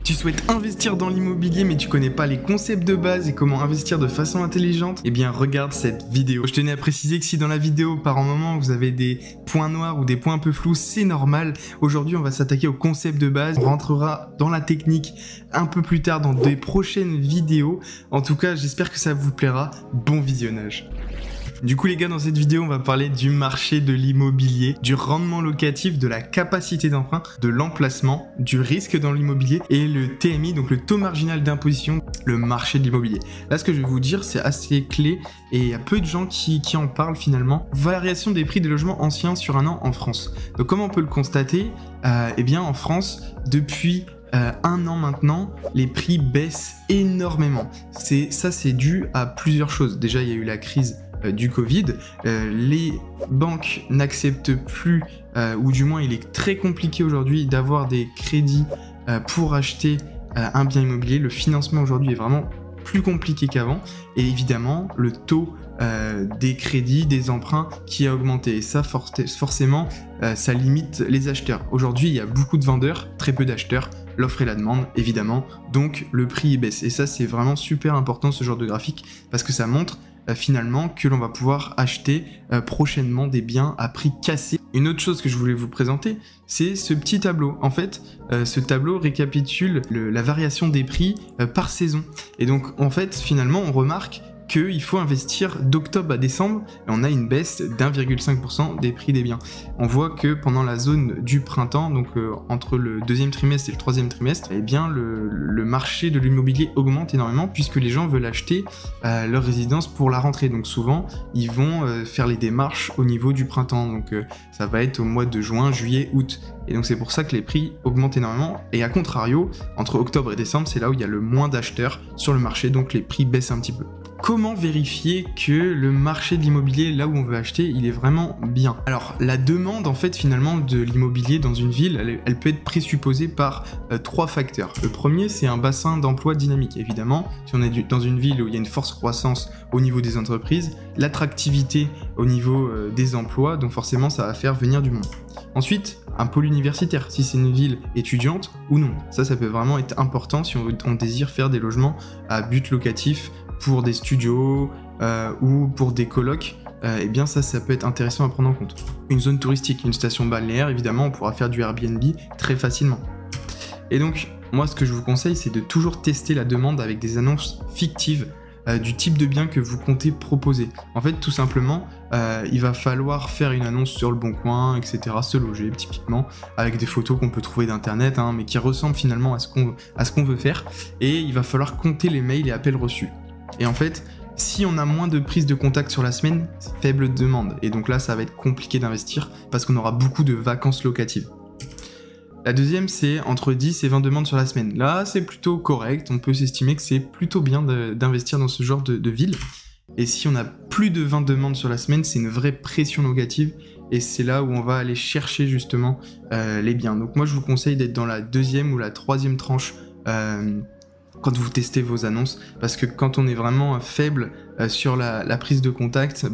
Tu souhaites investir dans l'immobilier mais tu connais pas les concepts de base et comment investir de façon intelligente? Eh bien regarde cette vidéo. Je tenais à préciser que si dans la vidéo par un moment vous avez des points noirs ou des points un peu flous, c'est normal. Aujourd'hui on va s'attaquer au concept de base, on rentrera dans la technique un peu plus tard dans des prochaines vidéos. En tout cas j'espère que ça vous plaira, bon visionnage. Du coup les gars, dans cette vidéo on va parler du marché de l'immobilier, du rendement locatif, de la capacité d'emprunt, de l'emplacement, du risque dans l'immobilier et le TMI, donc le taux marginal d'imposition, le marché de l'immobilier. Là ce que je vais vous dire c'est assez clé et il y a peu de gens qui en parlent finalement. Variation des prix des logements anciens sur un an en France. Donc comment on peut le constater? Eh bien en France depuis un an maintenant, les prix baissent énormément. Ça c'est dû à plusieurs choses. Déjà il y a eu la crise du Covid, les banques n'acceptent plus, ou du moins il est très compliqué aujourd'hui d'avoir des crédits pour acheter un bien immobilier. Le financement aujourd'hui est vraiment plus compliqué qu'avant et évidemment le taux des crédits, des emprunts qui a augmenté et ça forcément ça limite les acheteurs. Aujourd'hui il y a beaucoup de vendeurs, très peu d'acheteurs, l'offre et la demande évidemment, donc le prix baisse et ça c'est vraiment super important ce genre de graphique parce que ça montre finalement que l'on va pouvoir acheter prochainement des biens à prix cassé. Une autre chose que je voulais vous présenter, c'est ce petit tableau. En fait, ce tableau récapitule la variation des prix par saison. Et donc, en fait, finalement, on remarque qu'il faut investir d'octobre à décembre et on a une baisse d'1,5% des prix des biens. On voit que pendant la zone du printemps, donc entre le deuxième trimestre et le troisième trimestre, eh bien le marché de l'immobilier augmente énormément puisque les gens veulent acheter leur résidence pour la rentrée. Donc souvent, ils vont faire les démarches au niveau du printemps. Donc ça va être au mois de juin, juillet, août. Et donc c'est pour ça que les prix augmentent énormément. Et à contrario, entre octobre et décembre, c'est là où il y a le moins d'acheteurs sur le marché, donc les prix baissent un petit peu. Comment vérifier que le marché de l'immobilier, là où on veut acheter, il est vraiment bien? Alors, la demande, en fait, finalement, de l'immobilier dans une ville, elle peut être présupposée par trois facteurs. Le premier, c'est un bassin d'emploi dynamique. Évidemment, si on est dans une ville où il y a une forte croissance au niveau des entreprises, l'attractivité au niveau des emplois, donc forcément, ça va faire venir du monde. Ensuite, un pôle universitaire, si c'est une ville étudiante ou non. Ça peut vraiment être important si on désire faire des logements à but locatif pour des studios ou pour des colocs, eh bien ça peut être intéressant à prendre en compte. Une zone touristique, une station balnéaire, évidemment, on pourra faire du Airbnb très facilement. Et donc, moi, ce que je vous conseille, c'est de toujours tester la demande avec des annonces fictives du type de bien que vous comptez proposer. En fait, tout simplement, il va falloir faire une annonce sur le Bon Coin, etc., se loger typiquement, avec des photos qu'on peut trouver d'internet, mais qui ressemblent finalement à ce qu'on veut faire, et il va falloir compter les mails et appels reçus. Et en fait, si on a moins de prises de contact sur la semaine, c'est faible demande. Et donc là, ça va être compliqué d'investir parce qu'on aura beaucoup de vacances locatives. La deuxième, c'est entre 10 et 20 demandes sur la semaine. Là, c'est plutôt correct. On peut s'estimer que c'est plutôt bien d'investir dans ce genre de ville. Et si on a plus de 20 demandes sur la semaine, c'est une vraie pression locative. Et c'est là où on va aller chercher justement les biens. Donc moi, je vous conseille d'être dans la deuxième ou la troisième tranche quand vous testez vos annonces, parce que quand on est vraiment faible sur la prise de contact,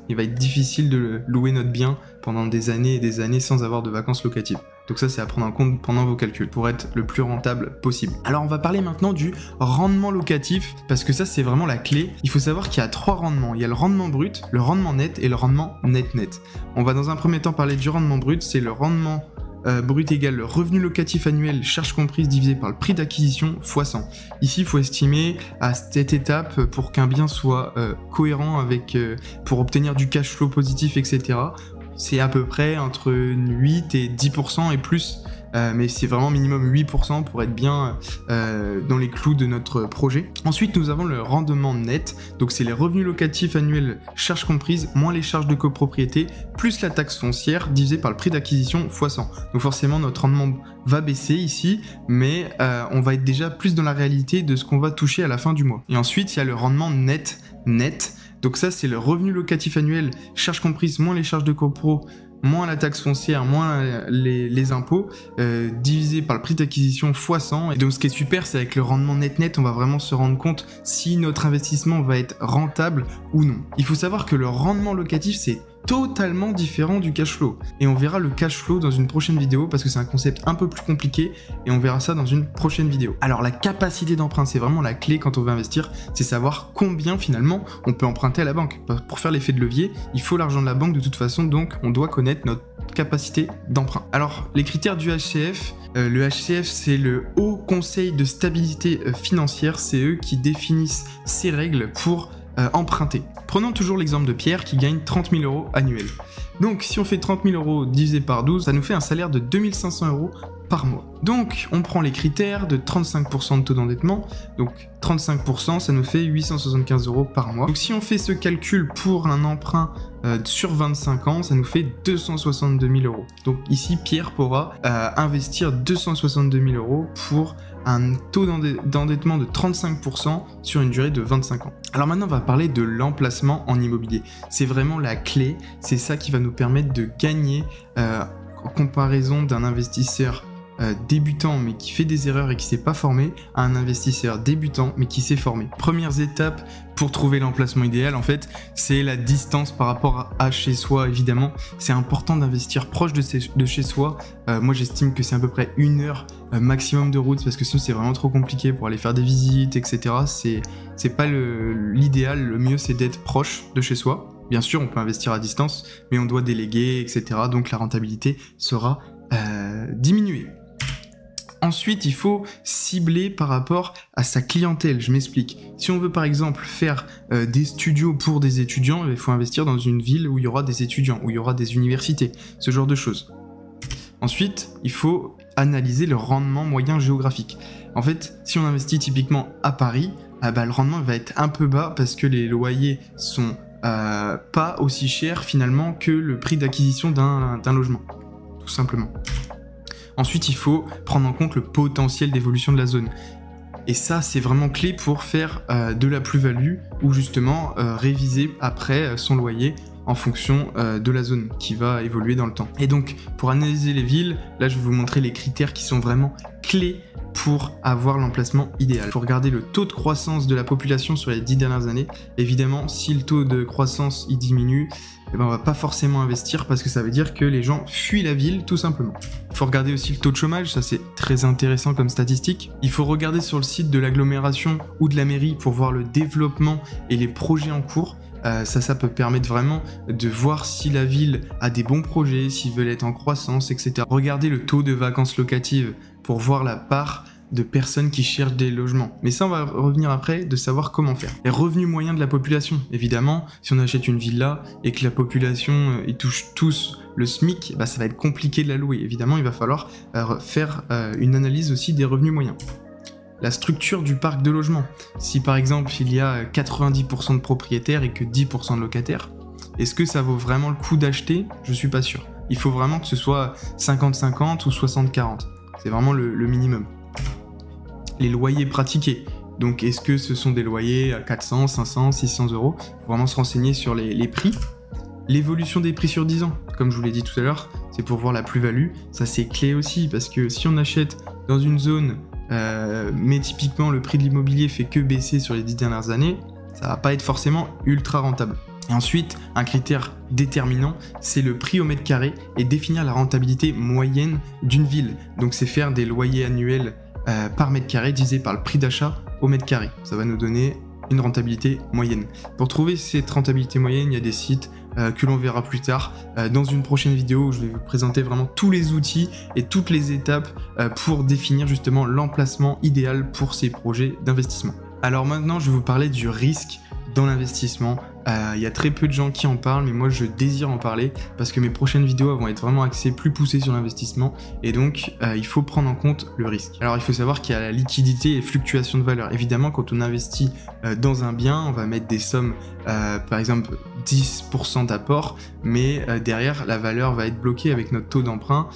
il va être difficile de louer notre bien pendant des années et des années sans avoir de vacances locatives. Donc ça, c'est à prendre en compte pendant vos calculs pour être le plus rentable possible. Alors on va parler maintenant du rendement locatif, parce que ça c'est vraiment la clé. Il faut savoir qu'il y a trois rendements. Il y a le rendement brut, le rendement net et le rendement net-net. On va dans un premier temps parler du rendement brut, c'est le rendement brut égale le revenu locatif annuel, charges comprises divisé par le prix d'acquisition x 100. Ici, il faut estimer à cette étape, pour qu'un bien soit cohérent avec, pour obtenir du cash flow positif, etc., c'est à peu près entre 8 et 10% et plus, mais c'est vraiment minimum 8% pour être bien dans les clous de notre projet. Ensuite, nous avons le rendement net, donc c'est les revenus locatifs annuels, charges comprises, moins les charges de copropriété, plus la taxe foncière divisé par le prix d'acquisition x 100. Donc forcément, notre rendement va baisser ici, mais on va être déjà plus dans la réalité de ce qu'on va toucher à la fin du mois. Et ensuite, il y a le rendement net. Donc ça, c'est le revenu locatif annuel, charges comprises, moins les charges de copro, moins la taxe foncière, moins les impôts, divisé par le prix d'acquisition x 100. Et donc ce qui est super, c'est avec le rendement net, on va vraiment se rendre compte si notre investissement va être rentable ou non. Il faut savoir que le rendement locatif, c'est totalement différent du cash flow. Et on verra le cash flow dans une prochaine vidéo parce que c'est un concept un peu plus compliqué et on verra ça dans une prochaine vidéo. Alors la capacité d'emprunt, c'est vraiment la clé quand on veut investir, c'est savoir combien finalement on peut emprunter à la banque. Pour faire l'effet de levier, il faut l'argent de la banque de toute façon, donc on doit connaître notre capacité d'emprunt. Alors les critères du HCF, le HCF c'est le Haut Conseil de Stabilité Financière, c'est eux qui définissent ces règles pour emprunter. Prenons toujours l'exemple de Pierre qui gagne 30 000 € annuels. Donc si on fait 30 000 € divisé par 12, ça nous fait un salaire de 2 500 € par mois. Donc on prend les critères de 35% de taux d'endettement, donc 35% ça nous fait 875 € par mois. Donc si on fait ce calcul pour un emprunt sur 25 ans, ça nous fait 262 000 €. Donc ici Pierre pourra investir 262 000 € pour un taux d'endettement de 35% sur une durée de 25 ans. Alors maintenant on va parler de l'emplacement en immobilier. C'est vraiment la clé, c'est ça qui va nous permettre de gagner en comparaison d'un investisseur débutant mais qui fait des erreurs et qui s'est pas formé à un investisseur débutant mais qui s'est formé. Premières étapes pour trouver l'emplacement idéal en fait, c'est la distance par rapport à chez soi évidemment. C'est important d'investir proche de chez soi. Moi j'estime que c'est à peu près 1 heure maximum de route parce que sinon c'est vraiment trop compliqué pour aller faire des visites etc. C'est pas l'idéal, le mieux c'est d'être proche de chez soi. Bien sûr on peut investir à distance mais on doit déléguer etc. Donc la rentabilité sera diminuée. Ensuite, il faut cibler par rapport à sa clientèle, je m'explique. Si on veut par exemple faire des studios pour des étudiants, il faut investir dans une ville où il y aura des étudiants, où il y aura des universités, ce genre de choses. Ensuite, il faut analyser le rendement moyen géographique. En fait, si on investit typiquement à Paris, le rendement va être un peu bas parce que les loyers sont pas aussi chers finalement que le prix d'acquisition d'un logement, tout simplement. Ensuite, il faut prendre en compte le potentiel d'évolution de la zone. Et ça, c'est vraiment clé pour faire de la plus-value ou justement réviser après son loyer en fonction de la zone qui va évoluer dans le temps. Et donc, pour analyser les villes, là, je vais vous montrer les critères qui sont vraiment clés pour avoir l'emplacement idéal. Il faut regarder le taux de croissance de la population sur les 10 dernières années. Évidemment, si le taux de croissance il diminue, eh ben on va pas forcément investir parce que ça veut dire que les gens fuient la ville tout simplement. Il faut regarder aussi le taux de chômage, ça c'est très intéressant comme statistique. Il faut regarder sur le site de l'agglomération ou de la mairie pour voir le développement et les projets en cours. Ça peut permettre vraiment de voir si la ville a des bons projets, s'ils veulent être en croissance, etc. Regardez le taux de vacances locatives pour voir la part de personnes qui cherchent des logements. Mais ça, on va revenir après de savoir comment faire. Les revenus moyens de la population, évidemment, si on achète une villa et que la population, ils touchent tous le SMIC, ça va être compliqué de la louer. Évidemment, il va falloir faire une analyse aussi des revenus moyens. La structure du parc de logement. Si par exemple il y a 90% de propriétaires et que 10% de locataires, est-ce que ça vaut vraiment le coup d'acheter? Je suis pas sûr. Il faut vraiment que ce soit 50-50 ou 60-40. C'est vraiment le minimum. Les loyers pratiqués. Donc est-ce que ce sont des loyers à 400, 500, 600 €? Il faut vraiment se renseigner sur les prix. L'évolution des prix sur 10 ans. Comme je vous l'ai dit tout à l'heure, c'est pour voir la plus-value. Ça c'est clé aussi parce que si on achète dans une zone mais typiquement le prix de l'immobilier fait que baisser sur les 10 dernières années, ça va pas être forcément ultra rentable. Et ensuite, un critère déterminant, c'est le prix au mètre carré et définir la rentabilité moyenne d'une ville. Donc c'est faire des loyers annuels par mètre carré divisé par le prix d'achat au mètre carré. Ça va nous donner une rentabilité moyenne. Pour trouver cette rentabilité moyenne, il y a des sites que l'on verra plus tard dans une prochaine vidéo où je vais vous présenter vraiment tous les outils et toutes les étapes pour définir justement l'emplacement idéal pour ces projets d'investissement. Alors maintenant, je vais vous parler du risque dans l'investissement. Il y a très peu de gens qui en parlent, mais moi je désire en parler parce que mes prochaines vidéos vont être vraiment axées plus poussées sur l'investissement et donc il faut prendre en compte le risque. Alors il faut savoir qu'il y a la liquidité et fluctuation de valeur. Évidemment, quand on investit dans un bien, on va mettre des sommes, par exemple 10% d'apport, mais derrière la valeur va être bloquée avec notre taux d'emprunt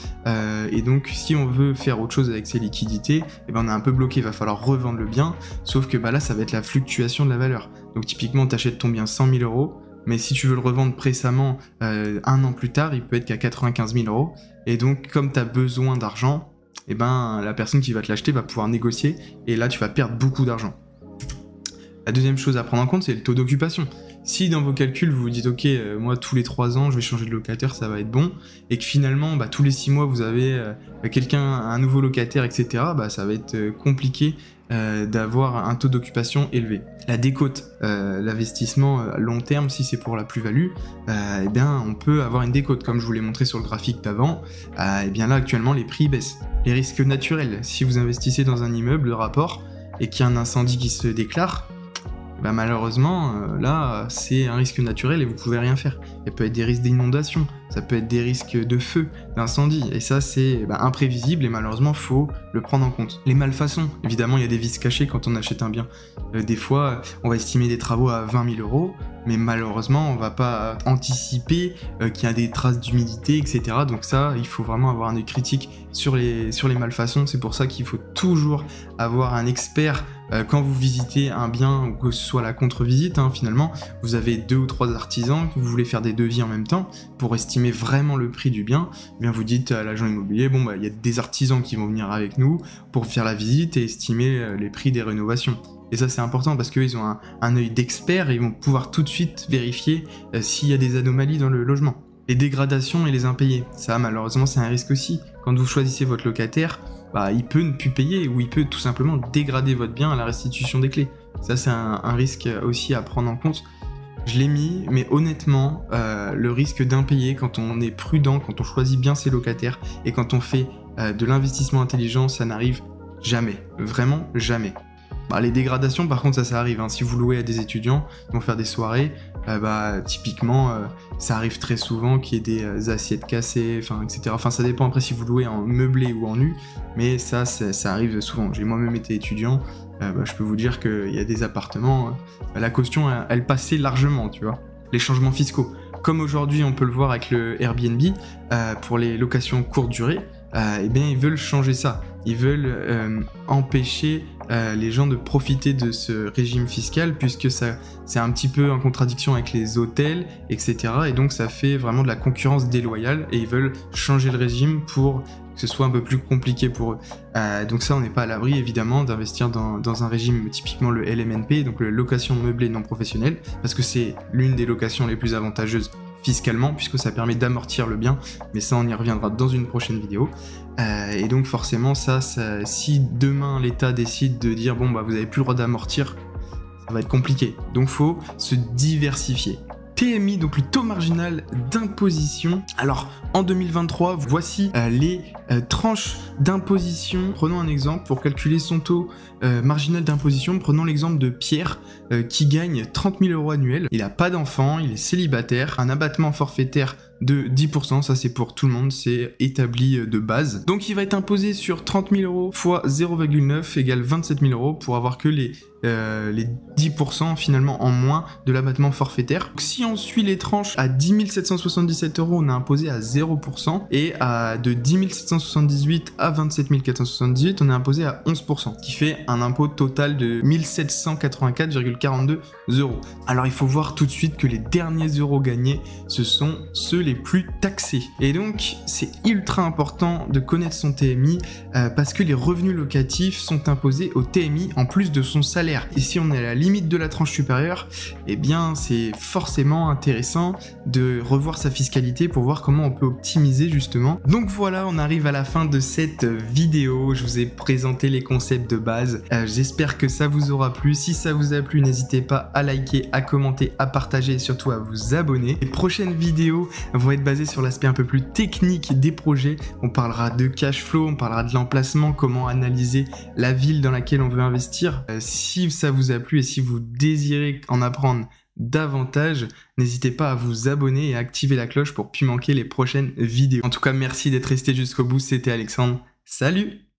et donc si on veut faire autre chose avec ces liquidités, on est un peu bloqué, il va falloir revendre le bien, sauf que là ça va être la fluctuation de la valeur. Donc typiquement tu achètes ton bien 100 000 €, mais si tu veux le revendre précédemment 1 an plus tard, il peut être qu'à 95 000 €, et donc comme tu as besoin d'argent, la personne qui va te l'acheter va pouvoir négocier, et là tu vas perdre beaucoup d'argent. La deuxième chose à prendre en compte, c'est le taux d'occupation. Si dans vos calculs vous vous dites ok, moi tous les 3 ans je vais changer de locataire, ça va être bon, et que finalement tous les 6 mois vous avez un nouveau locataire, etc., ça va être compliqué d'avoir un taux d'occupation élevé. La décote, l'investissement à long terme, si c'est pour la plus-value, eh bien on peut avoir une décote, comme je vous l'ai montré sur le graphique d'avant. Eh bien là actuellement les prix baissent. Les risques naturels, si vous investissez dans un immeuble, le rapport, et qu'il y a un incendie qui se déclare, malheureusement, là, c'est un risque naturel et vous pouvez rien faire. Il peut être des risques d'inondation, ça peut être des risques de feu, d'incendie, et ça, c'est imprévisible et malheureusement, faut le prendre en compte. Les malfaçons, évidemment, il y a des vices cachés quand on achète un bien. Des fois, on va estimer des travaux à 20 000 €, mais malheureusement, on va pas anticiper qu'il y a des traces d'humidité, etc. Donc ça, il faut vraiment avoir un œil critique sur les malfaçons. C'est pour ça qu'il faut toujours avoir un expert quand vous visitez un bien, ou que ce soit la contre-visite, finalement, vous avez 2 ou 3 artisans, vous voulez faire des devis en même temps, pour estimer vraiment le prix du bien, eh bien vous dites à l'agent immobilier, il y a des artisans qui vont venir avec nous pour faire la visite et estimer les prix des rénovations. Et ça c'est important parce qu'ils ont un œil d'expert et ils vont pouvoir tout de suite vérifier s'il y a des anomalies dans le logement. Les dégradations et les impayés, ça malheureusement c'est un risque aussi. Quand vous choisissez votre locataire, il peut ne plus payer ou il peut tout simplement dégrader votre bien à la restitution des clés. Ça c'est un risque aussi à prendre en compte. Je l'ai mis, mais honnêtement, le risque d'impayé, quand on est prudent, quand on choisit bien ses locataires et quand on fait de l'investissement intelligent, ça n'arrive jamais. Vraiment jamais. Les dégradations, par contre, ça arrive. Si vous louez à des étudiants, ils vont faire des soirées, typiquement, ça arrive très souvent qu'il y ait des assiettes cassées, etc. Ça dépend après si vous louez en meublé ou en nu, mais ça arrive souvent. J'ai moi-même été étudiant, je peux vous dire qu'il y a des appartements, la caution, elle passait largement, tu vois. Les changements fiscaux. Comme aujourd'hui, on peut le voir avec le Airbnb, pour les locations courte durée, ils veulent changer ça. Ils veulent empêcher les gens de profiter de ce régime fiscal, puisque c'est un petit peu en contradiction avec les hôtels, etc. Et donc ça fait vraiment de la concurrence déloyale, et ils veulent changer le régime pour que ce soit un peu plus compliqué pour eux. Donc ça, on n'est pas à l'abri évidemment d'investir dans un régime typiquement le LMNP, donc le location meublée non professionnelle, parce que c'est l'une des locations les plus avantageuses fiscalement, puisque ça permet d'amortir le bien, mais ça on y reviendra dans une prochaine vidéo. Et donc forcément ça, si demain l'État décide de dire vous avez plus le droit d'amortir, ça va être compliqué. Donc faut se diversifier. TMI, donc le taux marginal d'imposition. Alors en 2023, voici les tranches d'imposition. Prenons un exemple pour calculer son taux marginal d'imposition. Prenons l'exemple de Pierre qui gagne 30 000 € annuels. Il n'a pas d'enfant, il est célibataire, un abattement forfaitaire de 10%, ça c'est pour tout le monde, c'est établi de base. Donc il va être imposé sur 30 000 € fois 0,9 égale 27 000 € pour avoir que les 10% finalement en moins de l'abattement forfaitaire. Donc, si on suit les tranches à 10 777 €, on est imposé à 0%, et de 10 778 à 27 478, on est imposé à 11%, qui fait un impôt total de 1 784,42 €. Alors il faut voir tout de suite que les derniers euros gagnés, ce sont ceux les plus taxés. Et donc c'est ultra important de connaître son TMI parce que les revenus locatifs sont imposés au TMI en plus de son salaire. Et si on est à la limite de la tranche supérieure, eh bien c'est forcément intéressant de revoir sa fiscalité pour voir comment on peut optimiser justement. Donc voilà, on arrive à la fin de cette vidéo. Je vous ai présenté les concepts de base. J'espère que ça vous aura plu. Si ça vous a plu, n'hésitez pas à liker, à commenter, à partager et surtout à vous abonner. Les prochaines vidéos vont être basées sur l'aspect un peu plus technique des projets. On parlera de cash flow, on parlera de l'emplacement, comment analyser la ville dans laquelle on veut investir. Si ça vous a plu et si vous désirez en apprendre davantage, n'hésitez pas à vous abonner et à activer la cloche pour ne plus manquer les prochaines vidéos. En tout cas, merci d'être resté jusqu'au bout. C'était Alexandre. Salut!